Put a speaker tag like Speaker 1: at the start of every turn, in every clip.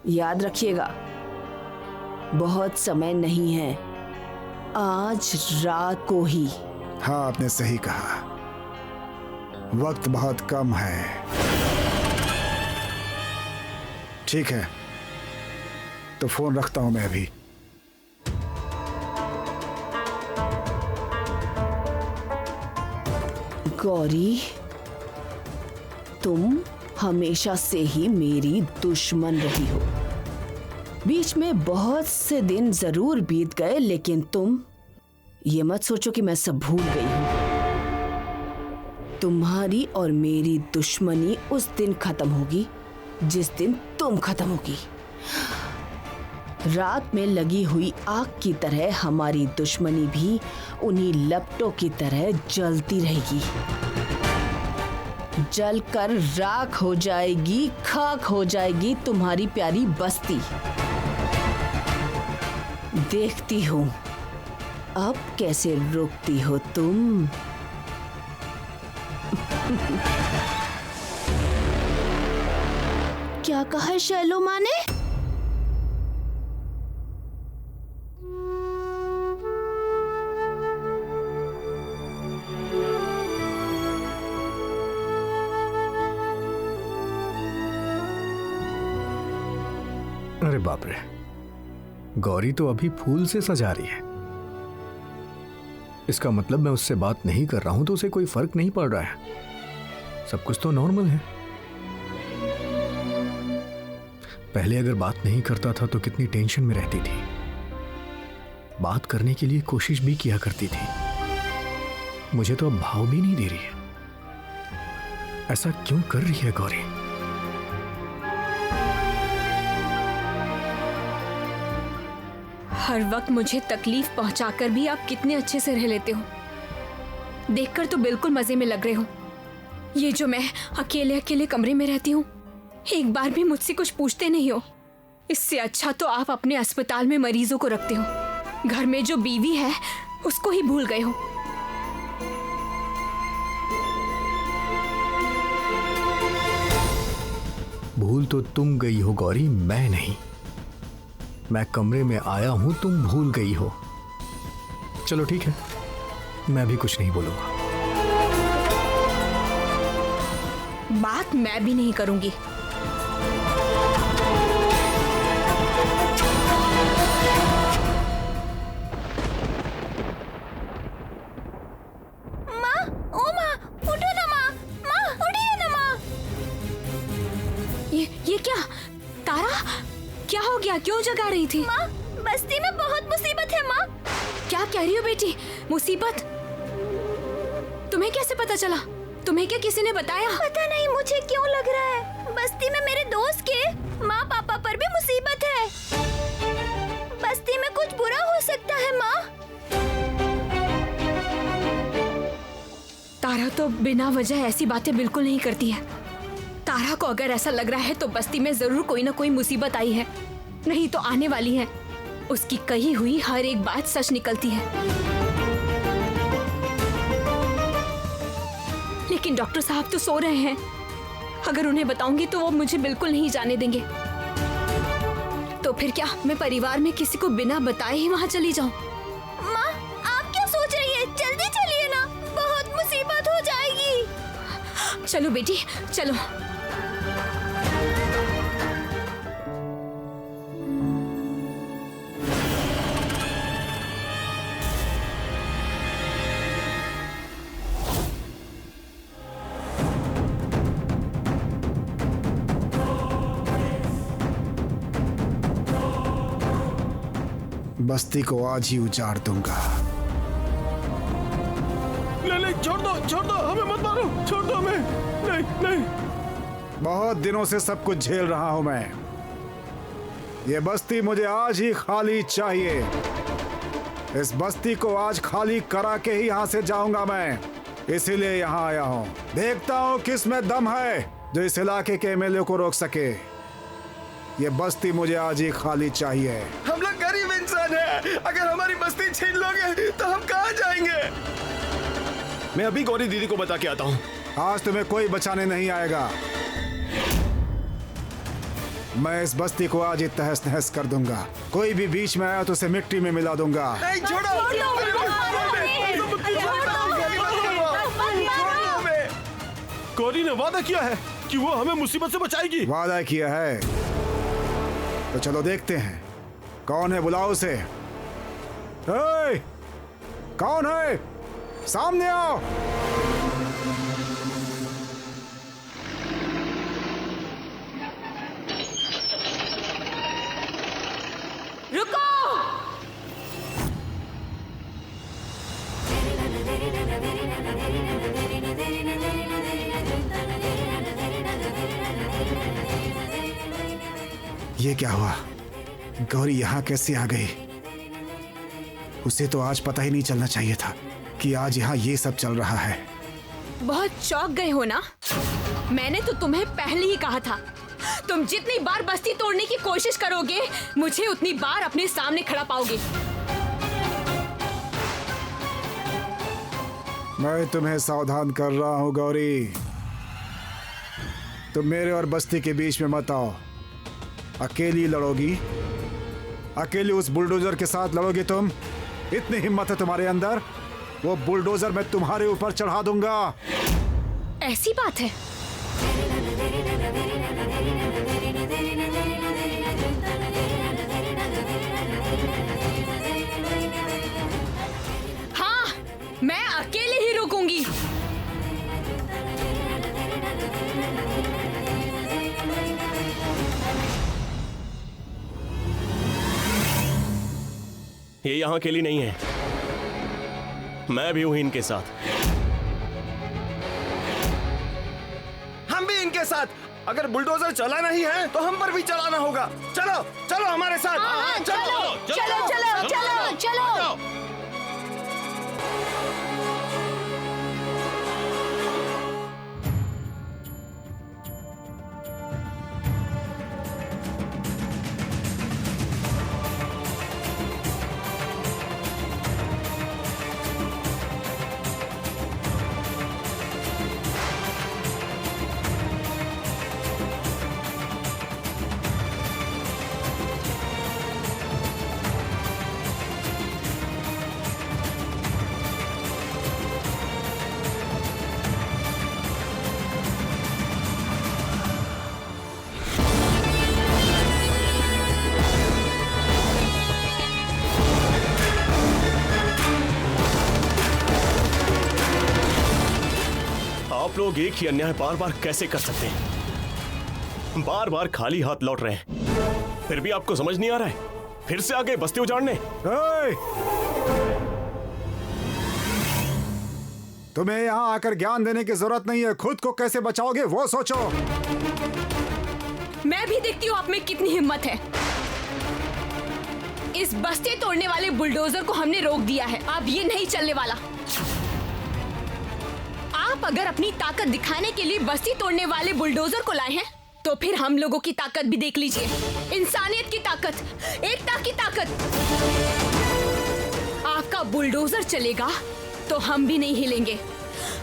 Speaker 1: याद रखिएगा, बहुत समय नहीं है, आज रात को ही।
Speaker 2: हाँ, आपने सही कहा, वक्त बहुत कम है। ठीक है, तो फोन रखता हूं मैं अभी।
Speaker 1: गौरी, तुम हमेशा से ही मेरी दुश्मन रही हो। बीच में बहुत से दिन जरूर बीत गए, लेकिन तुम ये मत सोचो कि मैं सब भूल गई हूं। तुम्हारी और मेरी दुश्मनी उस दिन खत्म होगी जिस दिन तुम खत्म होगी। रात में लगी हुई आग की तरह हमारी दुश्मनी भी उन्हीं लपटों की तरह जलती रहेगी, जलकर राख हो जाएगी, खाक हो जाएगी तुम्हारी प्यारी बस्ती। देखती हूं अब कैसे रुकती हो तुम। क्या कहा है शैलो माँ ने?
Speaker 3: अरे बाप रे, गौरी तो अभी फूल से सजा रही है। इसका मतलब मैं उससे बात नहीं कर रहा हूं तो उसे कोई फर्क नहीं पड़ रहा है, सब कुछ तो नॉर्मल है। पहले अगर बात नहीं करता था तो कितनी टेंशन में रहती थी, बात करने के लिए कोशिश भी किया करती थी। मुझे तो अब भाव भी नहीं दे रही है। ऐसा क्यों कर रही है गौरी?
Speaker 4: हर वक्त मुझे तकलीफ पहुंचाकर भी आप कितने अच्छे से रह लेते हो। देखकर तो बिल्कुल मजे में लग रहे हो। ये जो मैं अकेले अकेले कमरे में रहती हूँ, एक बार भी मुझसे कुछ पूछते नहीं हो। इससे अच्छा तो आप अपने अस्पताल में मरीजों को रखते हो। घर में जो बीवी है उसको ही भूल गए हो।
Speaker 3: भूल तो तुम गई हो गौरी, मैं नहीं। मैं कमरे में आया हूं, तुम भूल गई हो। चलो ठीक है, मैं भी कुछ नहीं बोलूंगा।
Speaker 4: बात मैं भी नहीं करूंगी।
Speaker 5: माँ, ओ माँ, उठो ना माँ, माँ उठिए ना माँ।
Speaker 4: ये क्या तारा, क्या हो गया? क्यों जगा रही थी?
Speaker 5: माँ, बस्ती में बहुत मुसीबत है माँ।
Speaker 4: क्या कह रही हो बेटी? मुसीबत? तुम्हें कैसे पता चला? तुम्हें क्या किसी ने बताया?
Speaker 5: पता नहीं मुझे क्यों लग रहा है बस्ती में मेरे दोस्त के माँ पापा पर भी मुसीबत है। बस्ती में कुछ बुरा हो सकता है माँ।
Speaker 4: तारा तो बिना वजह ऐसी बातें बिल्कुल नहीं करती है। तारा को अगर ऐसा लग रहा है तो बस्ती में जरूर कोई ना कोई मुसीबत आई है, नहीं तो आने वाली है। उसकी कही हुई हर एक बात सच निकलती है। लेकिन डॉक्टर साहब तो सो रहे हैं। अगर उन्हें बताऊंगी तो वो मुझे बिल्कुल नहीं जाने देंगे। तो फिर क्या मैं परिवार में किसी को बिना बताए ही वहां चली जाऊं?
Speaker 5: माँ, आप क्या सोच रही है? जल्दी चलिए ना, बहुत मुसीबत हो जाएगी।
Speaker 4: चलो बेटी चलो।
Speaker 2: बस्ती को आज ही उजाड़ दूंगा।
Speaker 6: नहीं, छोड़ दो, हमें मत मारो, छोड़ दो हमें। नहीं।
Speaker 2: बहुत दिनों से सब कुछ झेल रहा हूं मैं। ये बस्ती मुझे आज ही खाली चाहिए। इस बस्ती को आज खाली करा के ही यहां से जाऊंगा मैं। इसीलिए यहां आया हूं। देखता हूं किस में दम है जो इस इलाके के एमएलए को रोक सके। ये बस्ती मुझे आज ही खाली चाहिए।
Speaker 6: हम लोग गरीब इंसान हैं। अगर हमारी बस्ती छीन लोगे तो हम कहां जाएंगे? मैं अभी गौरी दीदी को बता के आता हूँ।
Speaker 2: आज तुम्हें कोई बचाने नहीं आएगा। मैं इस बस्ती को आज ही तहस नहस कर दूंगा। कोई भी बीच में आया तो उसे मिट्टी में मिला दूंगा।
Speaker 6: नहीं, छोड़ो। गौरी ने वादा किया है कि वो हमें मुसीबत से बचाएगी।
Speaker 2: वादा किया है तो चलो देखते हैं कौन है, बुलाओ उसे। ए, कौन है? सामने आओ।
Speaker 4: रुको।
Speaker 2: ये क्या हुआ? गौरी यहाँ कैसे आ गई? उसे तो आज पता ही नहीं चलना चाहिए था कि आज यहाँ ये सब चल रहा है।
Speaker 4: बहुत चौंक गए हो ना? मैंने तो तुम्हें पहले ही कहा था, तुम जितनी बार बस्ती तोड़ने की कोशिश करोगे मुझे उतनी बार अपने सामने खड़ा पाओगे।
Speaker 2: मैं तुम्हें सावधान कर रहा हूँ गौरी, तुम मेरे और बस्ती के बीच में मत आओ। अकेली लड़ोगी, अकेली उस बुलडोजर के साथ लड़ोगी तुम? इतनी हिम्मत है तुम्हारे अंदर? वो बुलडोजर मैं तुम्हारे ऊपर चढ़ा दूंगा।
Speaker 4: ऐसी बात है? हाँ, मैं अकेले ही रुकूंगी।
Speaker 6: ये यहाँ अकेली नहीं है, मैं भी हूं इनके साथ। हम भी इनके साथ। अगर बुलडोजर चलाना ही है तो हम पर भी चलाना होगा। चलो चलो हमारे साथ।
Speaker 5: हाँ, चलो चलो चलो चलो चलो।
Speaker 6: आप लोग एक ही अन्याय बार बार कैसे कर सकते हैं? बार बार खाली हाथ लौट रहे हैं, फिर भी आपको समझ नहीं आ रहा है? फिर से आ गए बस्ती उजाड़ने।
Speaker 2: तुम्हें यहाँ आकर ज्ञान देने की जरूरत नहीं है, खुद को कैसे बचाओगे वो सोचो।
Speaker 4: मैं भी देखती हूँ आप में कितनी हिम्मत है। इस बस्ती तोड़ने वाले बुलडोजर को हमने रोक दिया है, अब ये नहीं चलने वाला। आप अगर अपनी ताकत दिखाने के लिए बस्ती तोड़ने वाले बुलडोजर को लाए हैं तो फिर हम लोगों की ताकत भी देख लीजिए। इंसानियत की ताकत, एकता की ताकत। आपका बुलडोजर चलेगा तो हम भी नहीं हिलेंगे।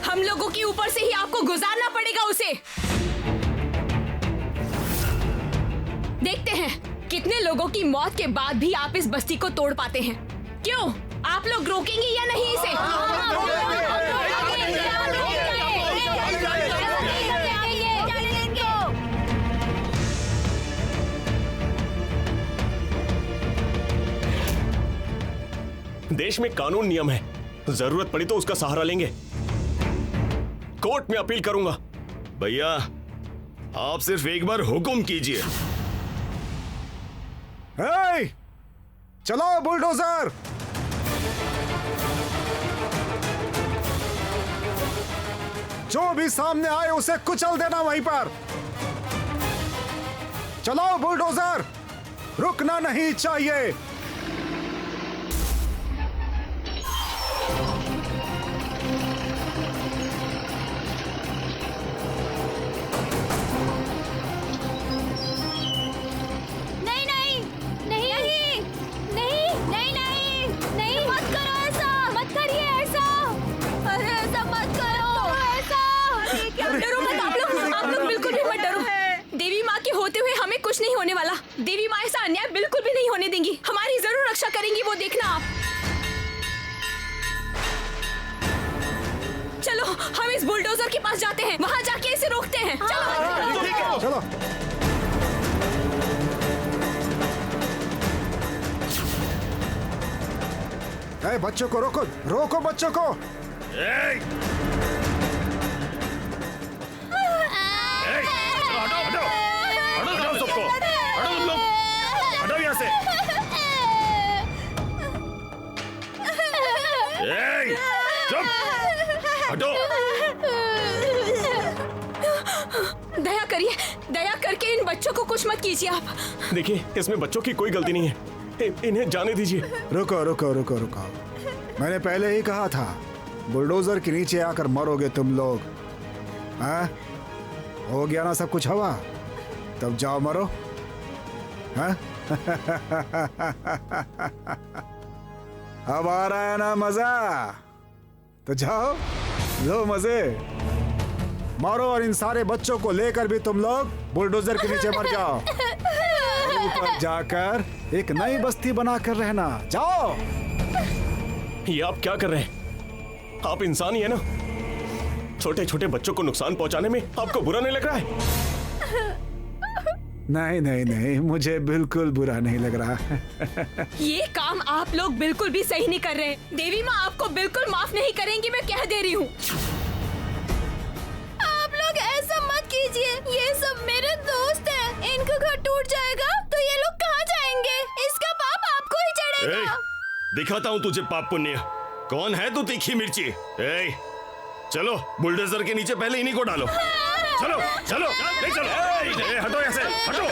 Speaker 4: हम लोगों के ऊपर से ही आपको गुजारना पड़ेगा उसे। देखते हैं कितने लोगों की मौत के बाद भी आप इस बस्ती को तोड़ पाते हैं। क्यों, आप लोग रोकेंगे या नहीं इसे?
Speaker 6: देश में कानून नियम है, जरूरत पड़ी तो उसका सहारा लेंगे। कोर्ट में अपील करूंगा।
Speaker 7: भैया आप सिर्फ एक बार हुक्म कीजिए।
Speaker 2: हे! चलो बुलडोजर। जो भी सामने आए उसे कुचल देना वहीं पर। चलो बुलडोजर, रुकना नहीं चाहिए।
Speaker 4: कुछ नहीं होने अन्याय बिल्कुल भी नहीं होने देंगी। हमारी जरूर रक्षा करेंगी, वो देखना आप। चलो हम इस बुलडोजर के पास जाते हैं, वहाँ जाके इसे रोकते हैं। चलो
Speaker 2: ठीक है, चलो। ए, बच्चों को रोको, रोको बच्चों को।
Speaker 7: हटाओ सबको, हटाओ तुम लोग, हटाओ यहाँ से। चुप, हटो।
Speaker 4: दया करके इन बच्चों को कुछ मत कीजिए आप।
Speaker 6: देखिए, इसमें बच्चों की कोई गलती नहीं है, इन्हें जाने दीजिए।
Speaker 2: रुको रुको रुको रुको, मैंने पहले ही कहा था बुलडोजर के नीचे आकर मरोगे तुम लोग। हाँ, हो गया ना सब कुछ हवा, तब जाओ मरो। हाँ? अब आ रहा है ना मजा, तो जाओ लो मजे, मारो और इन सारे बच्चों को लेकर भी तुम लोग बुलडोजर के नीचे मर जाओ। ऊपर जाकर एक नई बस्ती बनाकर रहना, जाओ।
Speaker 6: ये आप क्या कर रहे हैं? आप इंसान ही है ना? छोटे छोटे बच्चों को नुकसान पहुंचाने में आपको बुरा नहीं लग रहा है?
Speaker 2: नहीं नहीं नहीं, मुझे बिल्कुल बुरा नहीं लग रहा।
Speaker 4: ये काम आप लोग बिल्कुल भी सही नहीं कर रहे। देवी माँ आपको बिल्कुल माफ नहीं करेंगी, मैं कह दे रही हूँ।
Speaker 5: आप लोग ऐसा मत कीजिए, ये सब मेरे दोस्त हैं। इनका घर टूट जाएगा तो ये लोग कहाँ जाएंगे? इसका पाप आपको ही चढ़ेगा।
Speaker 7: दिखाता हूँ तुझे पाप पुण्य। कौन है तू तीखी मिर्ची? चलो बुलडोजर के नीचे पहले इन्हीं को डालो। चलो चलो ले चलो। हटो यहाँ से, हटो।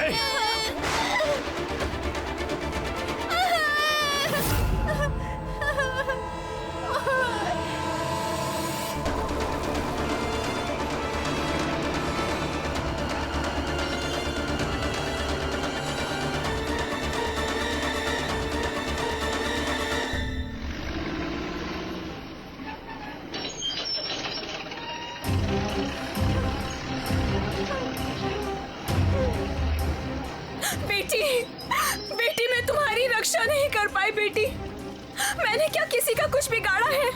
Speaker 4: बेटी मैं तुम्हारी रक्षा नहीं कर पाई बेटी। मैंने क्या किसी का कुछ बिगाड़ा है?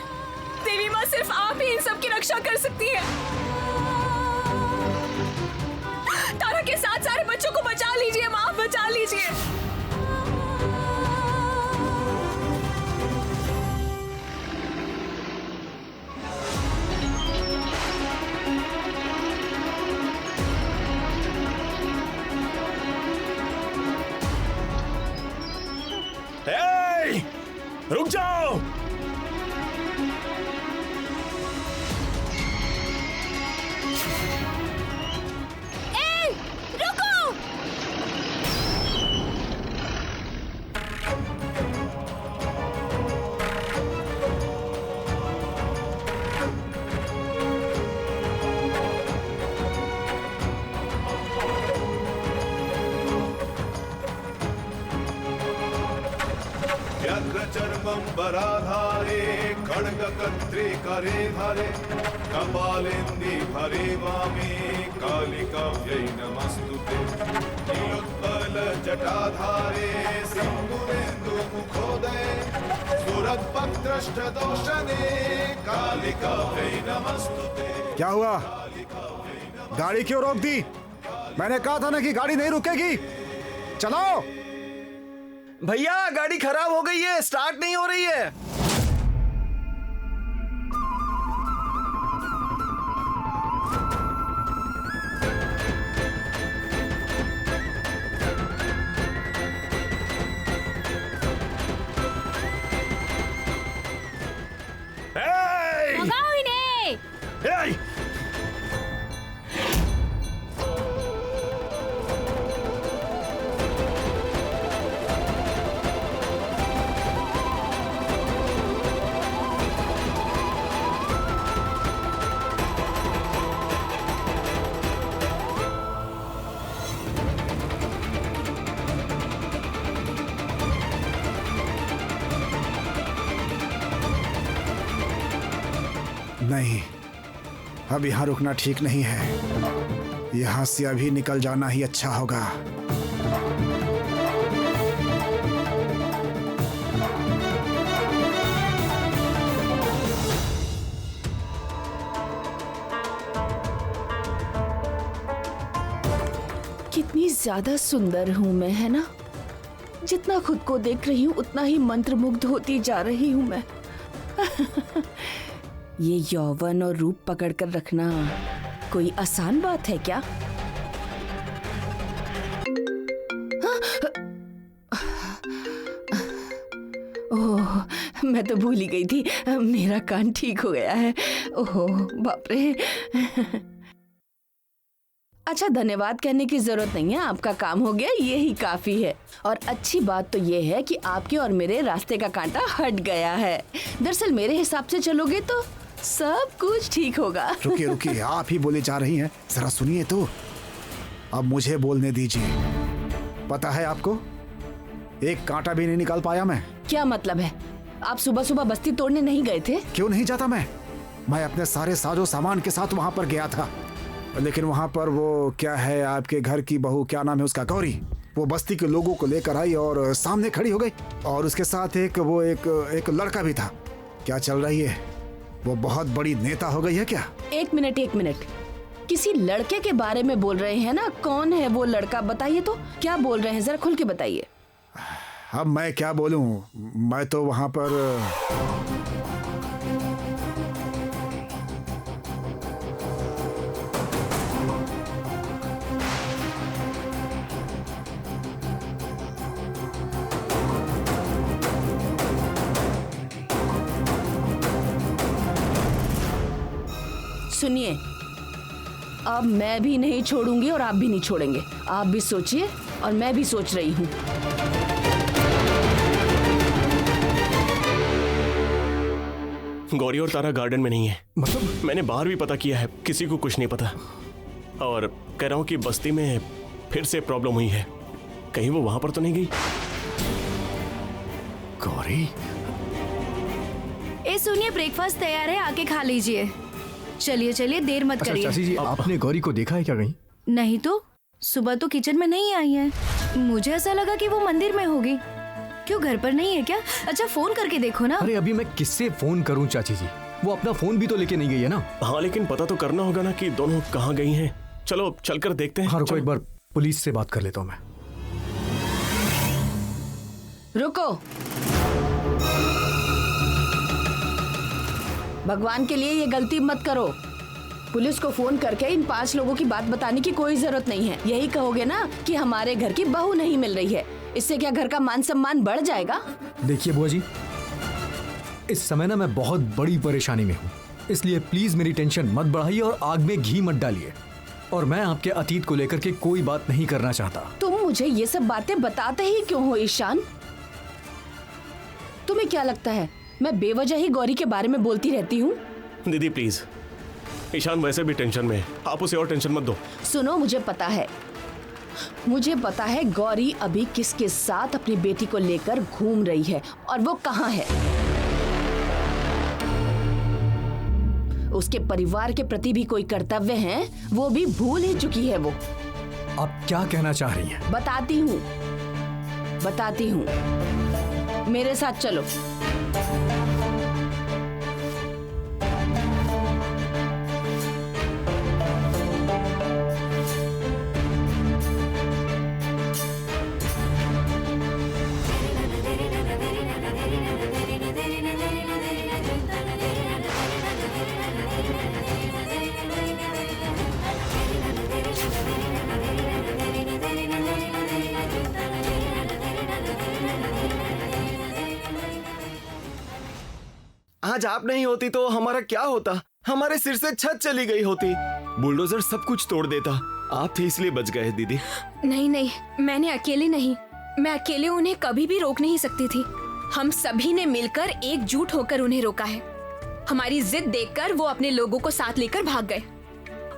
Speaker 4: देवी माँ सिर्फ आप ही इन सब की रक्षा कर सकती है। तारा के साथ सारे बच्चों को बचा लीजिए माँ, बचा लीजिए।
Speaker 6: रुक जाओ।
Speaker 5: रुको।
Speaker 8: चर्मंबराधारे खड्गकर्त्रे करे धारे कपालेन्दि भरे वामे कालिकाव्यै नमस्तुते नीलोत्पल जटाधारे सिन्दूरेन्दु मुखोदये सुरद्भद्रष्ट दोषणे कालिकाव्यै नमस्तुते।
Speaker 2: क्या हुआ? गाड़ी क्यों रोक दी? मैंने कहा था ना कि गाड़ी नहीं रुकेगी। चलाओ।
Speaker 3: भैया गाड़ी खराब हो गई है, स्टार्ट नहीं हो रही है।
Speaker 5: भगाओ इन्हें।
Speaker 2: नहीं, अब यहाँ रुकना ठीक नहीं है। यहाँ से अभी निकल जाना ही अच्छा होगा।
Speaker 1: ज्यादा सुंदर हूँ मैं, है ना? जितना खुद को देख रही हूँ उतना ही मंत्रमुग्ध होती जा रही हूँ मैं। ये यौवन और रूप पकड़ कर रखना कोई आसान बात है क्या? ओह, मैं तो भूल ही गई थी, मेरा कान ठीक हो गया है। ओह बाप रे। अच्छा, धन्यवाद कहने की जरूरत नहीं है, आपका काम हो गया, ये ही काफी है। और अच्छी बात तो ये है कि आपके और मेरे रास्ते का कांटा हट गया है। दरअसल मेरे हिसाब से चलोगे तो सब कुछ ठीक होगा।
Speaker 2: रुकिए रुकिए, आप ही बोले जा रही हैं, जरा सुनिए तो। अब मुझे बोलने दीजिए। पता है आपको, एक कांटा भी नहीं निकाल पाया मैं।
Speaker 1: क्या मतलब है? आप सुबह सुबह बस्ती तोड़ने नहीं गए थे?
Speaker 2: क्यों नहीं जाता मैं अपने सारे साजो सामान के साथ वहां पर गया था, लेकिन वहां पर वो क्या है, आपके घर की बहू, क्या नाम है उसका, गौरी, वो बस्ती के लोगों को लेकर आई और सामने खड़ी हो गई। और उसके साथ एक लड़का भी था। क्या चल रही है? वो बहुत बड़ी नेता हो गई है क्या?
Speaker 1: एक मिनट, किसी लड़के के बारे में बोल रहे हैं ना? कौन है वो लड़का, बताइए तो। क्या बोल रहे हैं, जरा खुल के बताइए।
Speaker 2: अब मैं क्या बोलूं, मैं तो वहां पर
Speaker 1: सुनिए, अब मैं भी नहीं छोड़ूंगी और आप भी नहीं छोड़ेंगे। आप भी सोचिए और मैं भी सोच रही हूँ।
Speaker 6: गौरी और तारा गार्डन में नहीं है।
Speaker 3: मतलब?
Speaker 6: मैंने बाहर भी पता किया है, किसी को कुछ नहीं पता। और कह रहा हूँ कि बस्ती में फिर से प्रॉब्लम हुई है, कहीं वो वहां पर तो नहीं गई?
Speaker 3: गौरी?
Speaker 5: ए सुनिए, ब्रेकफास्ट तैयार है, आके खा लीजिए। चलिए चलिए, देर मत
Speaker 3: अच्छा
Speaker 5: करिए।
Speaker 3: चाची जी, आपने गौरी को देखा है क्या कहीं?
Speaker 5: नहीं तो, सुबह तो किचन में नहीं आई है। मुझे ऐसा लगा कि वो मंदिर में होगी। क्यों, घर पर नहीं है क्या? अच्छा फोन करके देखो ना।
Speaker 3: अरे अभी मैं किससे फोन करूं चाची जी, वो अपना फोन भी तो लेके नहीं गई है ना।
Speaker 6: हाँ, लेकिन पता तो करना होगा ना कि दोनों कहाँ गई हैं। चलो चलकर देखते हैं।
Speaker 3: हाँ रुको,
Speaker 6: चलो।
Speaker 3: एक बार पुलिस से बात कर लेता हूँ मैं।
Speaker 1: रुको, भगवान के लिए ये गलती मत करो। पुलिस को फोन करके इन 5 लोगों की बात बताने की कोई जरूरत नहीं है। यही कहोगे ना कि हमारे घर की बहू नहीं मिल रही है। इससे क्या घर का मान सम्मान बढ़ जाएगा?
Speaker 3: देखिए बुआ जी, इस समय ना मैं बहुत बड़ी परेशानी में हूँ, इसलिए प्लीज मेरी टेंशन मत बढ़ाइए और आग में घी मत डालिए। और मैं आपके अतीत को लेकर के कोई बात नहीं करना चाहता।
Speaker 1: तुम मुझे ये सब बातें बताते ही क्यों हो ईशान? तुम्हें क्या लगता है मैं बेवजह ही गौरी के बारे में बोलती रहती हूँ?
Speaker 6: दीदी प्लीज, ईशान वैसे भी टेंशन में है, आप उसे और टेंशन मत दो।
Speaker 1: सुनो, मुझे पता है गौरी अभी किसके साथ अपनी बेटी को लेकर घूम रही है और वो कहाँ है। उसके परिवार के प्रति भी कोई कर्तव्य है, वो भी भूल ही चुकी है वो।
Speaker 3: आप क्या कहना चाह रही हैं?
Speaker 1: बताती हूँ, मेरे साथ चलो।
Speaker 9: आज आप नहीं होती तो हमारा क्या होता? हमारे सिर से छत चली गई होती, बुलडोजर सब कुछ तोड़ देता। आप थे इसलिए बच गए दीदी।
Speaker 4: नहीं, मैंने अकेले नहीं, मैं अकेले उन्हें कभी भी रोक नहीं सकती थी। हम सभी ने मिलकर एकजुट होकर उन्हें रोका है। हमारी जिद देखकर वो अपने लोगों को साथ लेकर भाग गए।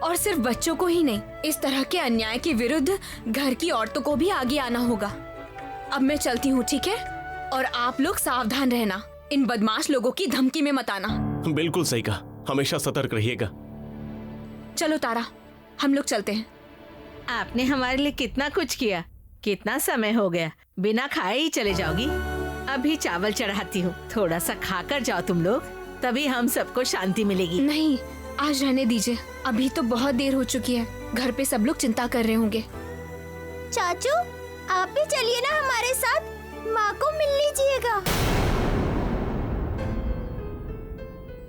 Speaker 4: और सिर्फ बच्चों को ही नहीं, इस तरह के अन्याय के विरुद्ध घर की औरतों को भी आगे आना होगा। अब मैं चलती हूँ, ठीक है? और आप लोग सावधान रहना, इन बदमाश लोगों की धमकी में मत आना।
Speaker 6: बिल्कुल सही कहा, हमेशा सतर्क रहिएगा।
Speaker 4: चलो तारा, हम लोग चलते हैं।
Speaker 10: आपने हमारे लिए कितना कुछ किया, कितना समय हो गया, बिना खाए ही चले जाओगी? अभी चावल चढ़ाती हूँ, थोड़ा सा खाकर जाओ तुम लोग, तभी हम सबको शांति मिलेगी।
Speaker 4: नहीं, आज रहने दीजिए, अभी तो बहुत देर हो चुकी है, घर पे सब लोग चिंता कर रहे होंगे।
Speaker 5: चाचू आप भी चलिए ना हमारे साथ, माँ को मिल लीजिएगा।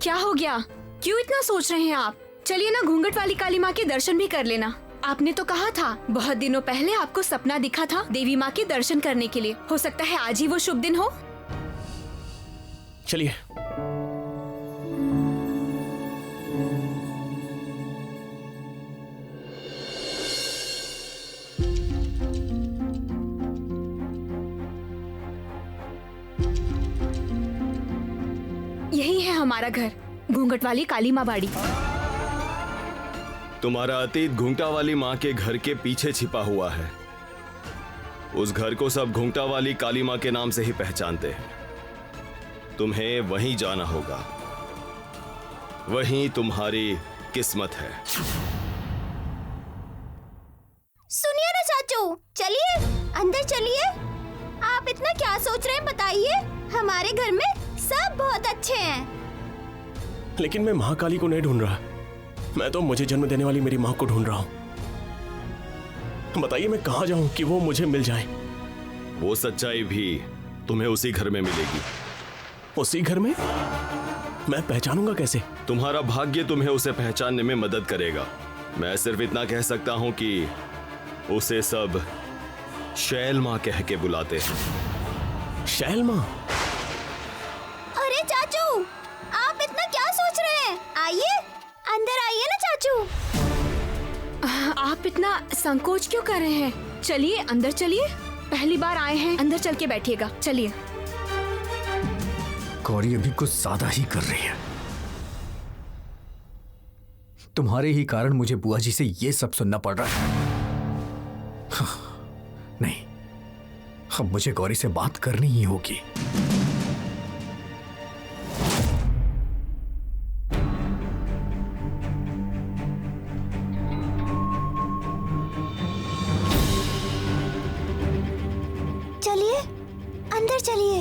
Speaker 4: क्या हो गया? क्यों इतना सोच रहे हैं आप? चलिए ना, घूंघट वाली काली माँ के दर्शन भी कर लेना। आपने तो कहा था बहुत दिनों पहले आपको सपना दिखा था देवी माँ के दर्शन करने के लिए। हो सकता है आज ही वो शुभ दिन हो।
Speaker 6: चलिए।
Speaker 4: यही है हमारा घर, घूंघट वाली काली माँ बाड़ी।
Speaker 9: तुम्हारा अतीत घूंघटा वाली माँ के घर के पीछे छिपा हुआ है। उस घर को सब घूंघटा वाली काली माँ के नाम से ही पहचानते हैं। तुम्हें वहीं जाना होगा, वहीं तुम्हारी किस्मत है।
Speaker 5: सुनिए ना चाचू, चलिए अंदर चलिए। आप इतना क्या सोच रहे हैं बताइए? हमारे घर में सब बहुत अच्छे हैं।
Speaker 6: लेकिन मैं महाकाली को नहीं ढूंढ रहा, मैं तो मुझे जन्म देने वाली मेरी माँ को ढूंढ रहा हूँ। बताइए मैं कहाँ जाऊँ कि वो मुझे मिल जाए?
Speaker 9: वो सच्चाई भी तुम्हें उसी घर में मिलेगी।
Speaker 6: उसी घर में? मैं पहचानूंगा कैसे?
Speaker 9: तुम्हारा भाग्य तुम्हें उसे पहचानने में मदद करेगा। मैं सिर्फ इतना कह सकता हूँ कि उसे सब शैल माँ कह के बुलाते हैं।
Speaker 6: शैल माँ?
Speaker 5: अरे चाचू आप इतना क्या सोच रहे हैं? आइए अंदर आइए ना चाचू।
Speaker 4: आप इतना संकोच क्यों कर रहे हैं? चलिए अंदर चलिए, पहली बार आए हैं, अंदर चल के बैठिएगा। चलिए।
Speaker 3: गौरी अभी कुछ ज्यादा ही कर रही है। तुम्हारे ही कारण मुझे बुआ जी से ये सब सुनना पड़ रहा है। नहीं, अब मुझे गौरी से बात करनी ही होगी।
Speaker 5: चलिए अंदर चलिए।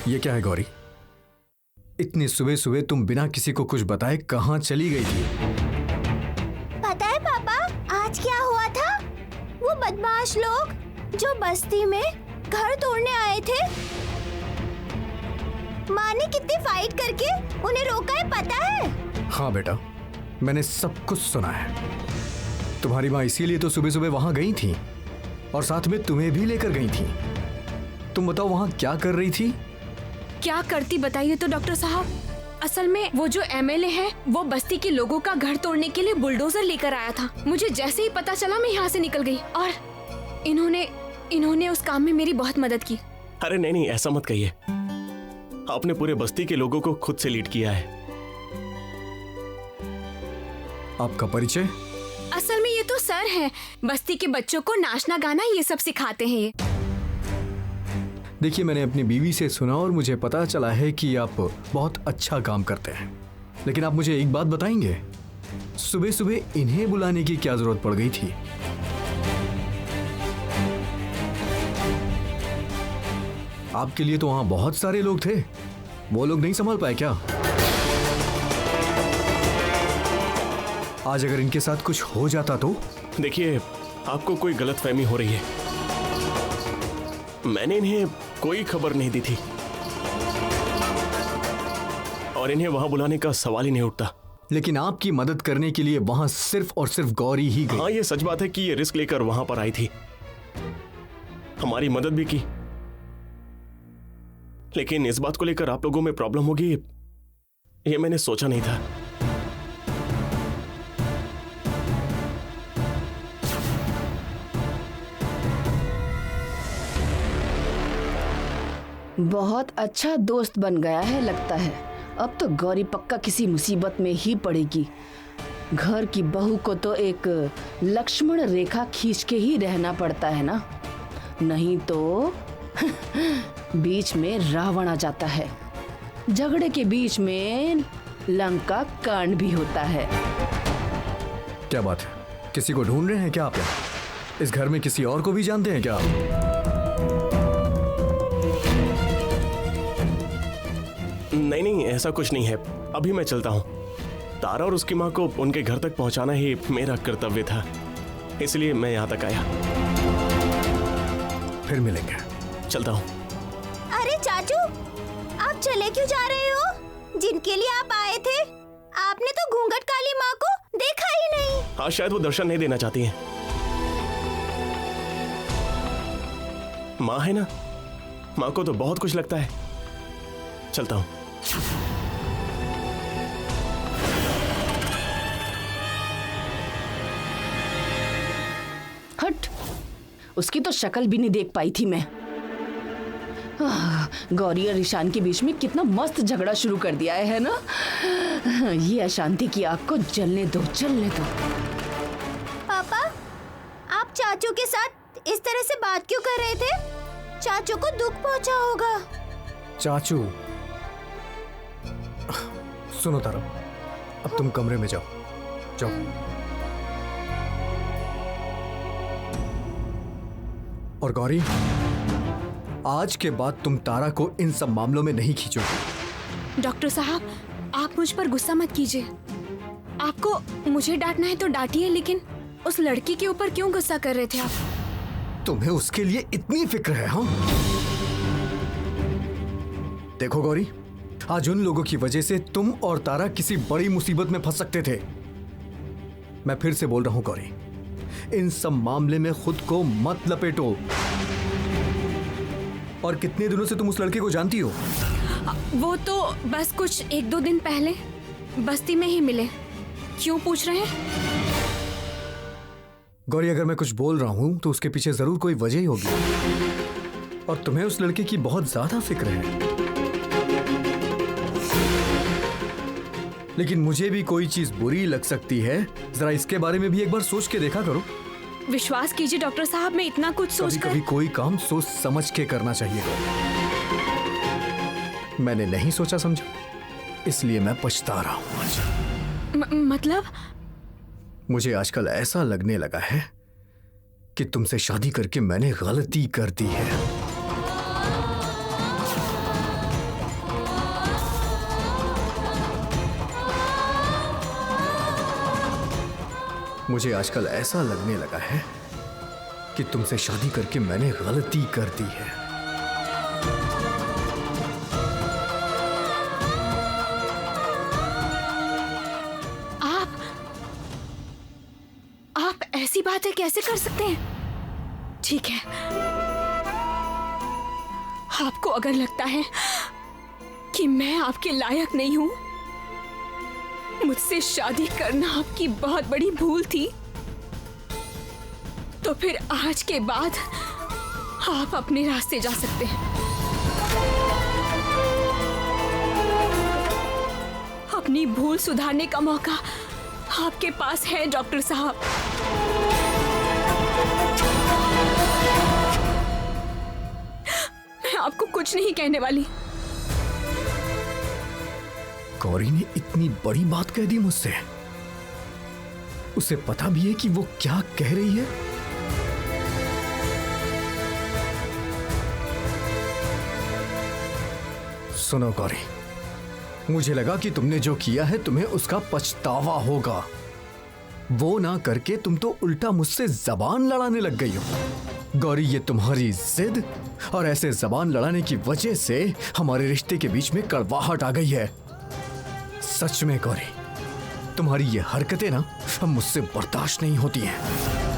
Speaker 3: ये क्या है गौरी? इतनी सुबह सुबह तुम बिना किसी को कुछ बताए कहाँ चली गई थी?
Speaker 5: पता है पापा आज क्या हुआ था? वो बदमाश लोग जो बस्ती में घर तोड़ने आए थे, माँ ने कितनी फाइट करके उन्हें रोका है पता है?
Speaker 3: हाँ बेटा, मैंने सब कुछ सुना है। तुम्हारी माँ इसीलिए तो सुबह सुबह वहां गई थी और साथ में तुम्हें भी लेकर गई थी। तुम बताओ वहां क्या कर रही थी?
Speaker 4: क्या करती बताइए तो डॉक्टर साहब। असल में वो जो एमएलए है वो बस्ती के लोगों का घर तोड़ने के लिए बुलडोजर लेकर आया था। मुझे जैसे ही पता चला मैं यहाँ से निकल गई और इन्होंने उस काम में मेरी बहुत मदद की।
Speaker 6: अरे नहीं नहीं, ऐसा मत कहिए। आपने पूरे बस्ती के लोगों को खुद से लीड किया है।
Speaker 3: आपका परिचय?
Speaker 4: असल में ये तो सर हैं, बस्ती के बच्चों को नाचना गाना ये सब सिखाते हैं। ये
Speaker 3: देखिए, मैंने अपनी बीवी से सुना और मुझे पता चला है कि आप बहुत अच्छा काम करते हैं। लेकिन आप मुझे एक बात बताएंगे, सुबह सुबह इन्हें बुलाने की क्या जरूरत पड़ गई थी? आपके लिए तो वहां बहुत सारे लोग थे, वो लोग नहीं संभाल पाए क्या? आज अगर इनके साथ कुछ हो जाता तो?
Speaker 6: देखिए, आपको कोई गलतफहमी हो रही है। मैंने इन्हें कोई खबर नहीं दी थी और इन्हें वहां बुलाने का सवाल ही नहीं उठता।
Speaker 3: लेकिन आपकी मदद करने के लिए वहां सिर्फ और सिर्फ गौरी ही गई।
Speaker 6: हाँ, ये सच बात है कि ये रिस्क लेकर वहां पर आई थी, हमारी मदद भी की। लेकिन इस बात को लेकर आप लोगों में प्रॉब्लम होगी ये मैंने सोचा नहीं था।
Speaker 1: बहुत अच्छा दोस्त बन गया है लगता है। अब तो गौरी पक्का किसी मुसीबत में ही पड़ेगी। घर की बहू को तो एक लक्ष्मण रेखा खींच के ही रहना पड़ता है ना, नहीं तो बीच में रावण आ जाता है। झगड़े के बीच में लंका कांड भी होता है।
Speaker 3: क्या बात है, किसी को ढूंढ रहे हैं क्या आप यहाँ? इस घर में किसी और को भी जानते हैं क्या आप?
Speaker 6: नहीं नहीं, ऐसा कुछ नहीं है। अभी मैं चलता हूँ। तारा और उसकी माँ को उनके घर तक पहुँचाना ही मेरा कर्तव्य था, इसलिए मैं यहाँ तक आया।
Speaker 3: फिर मिलेंगे।
Speaker 6: चलता हूँ।
Speaker 5: अरे चाचू, आप चले क्यों जा रहे हो? जिनके लिए आप आए थे, आपने तो घूंघट काली माँ को देखा ही नहीं।
Speaker 6: हाँ, शायद वो दर्शन नहीं देना चाहती हैं। माँ है ना, माँ को तो बहुत कुछ लगता है। चलता हूँ।
Speaker 1: हट, उसकी तो शक्ल भी नहीं देख पाई थी मैं। गौरी और ईशान के बीच में कितना मस्त झगड़ा शुरू कर दिया है ना? ये अशांति की आग को जलने दो, जलने दो।
Speaker 5: पापा, आप चाचू के साथ इस तरह से बात क्यों कर रहे थे? चाचू को दुख पहुंचा होगा।
Speaker 3: चाचू, सुनो तारा, अब तुम कमरे में जाओ, जाओ। और गौरी, आज के बाद तुम तारा को इन सब मामलों में नहीं खींचोगे।
Speaker 4: डॉक्टर साहब, आप मुझ पर गुस्सा मत कीजिए। आपको मुझे डांटना है तो डांटिए, लेकिन उस लड़की के ऊपर क्यों गुस्सा कर रहे थे आप?
Speaker 3: तुम्हें उसके लिए इतनी फिक्र है? हाँ, देखो गौरी, आज उन लोगों की वजह से तुम और तारा किसी बड़ी मुसीबत में फंस सकते थे। मैं फिर से बोल रहा हूं गौरी, इन सब मामले में खुद को मत लपेटो। और कितने दिनों से तुम उस लड़के को जानती हो?
Speaker 4: वो तो बस कुछ 1-2 दिन पहले बस्ती में ही मिले। क्यों पूछ रहे हैं?
Speaker 3: गौरी, अगर मैं कुछ बोल रहा हूं तो उसके पीछे जरूर कोई वजह ही होगी, और तुम्हें उस लड़के की बहुत ज्यादा फिक्र है। लेकिन मुझे भी कोई चीज बुरी लग सकती है, जरा इसके बारे में भी एक बार सोच के देखा करो।
Speaker 4: विश्वास कीजिए डॉक्टर साहब, मैं इतना कुछ सोचकर
Speaker 3: कभी कोई काम सोच समझ के करना चाहिए। मैंने नहीं सोचा समझा, इसलिए मैं पछता रहा हूं आज।
Speaker 4: मतलब?
Speaker 3: मुझे आजकल ऐसा लगने लगा है कि तुमसे शादी करके मैंने गलती कर दी है। मुझे आजकल ऐसा लगने लगा है कि तुमसे शादी करके मैंने गलती कर दी है।
Speaker 4: आप ऐसी बातें कैसे कर सकते हैं? ठीक है, आपको अगर लगता है कि मैं आपके लायक नहीं हूं, मुझसे शादी करना आपकी बहुत बड़ी भूल थी, तो फिर आज के बाद आप अपने रास्ते जा सकते हैं। अपनी भूल सुधारने का मौका आपके पास है डॉक्टर साहब। मैं आपको कुछ नहीं कहने वाली।
Speaker 3: गौरी ने इतनी बड़ी बात कह दी मुझसे। उसे पता भी है कि वो क्या कह रही है। सुनो गौरी, मुझे लगा कि तुमने जो किया है तुम्हें उसका पछतावा होगा। वो ना करके तुम तो उल्टा मुझसे जबान लड़ाने लग गई हो। गौरी, ये तुम्हारी जिद और ऐसे जबान लड़ाने की वजह से हमारे रिश्ते के बीच में कड़वाहट आ गई है। सच में गौरी, तुम्हारी ये हरकतें ना अब मुझसे बर्दाश्त नहीं होती हैं।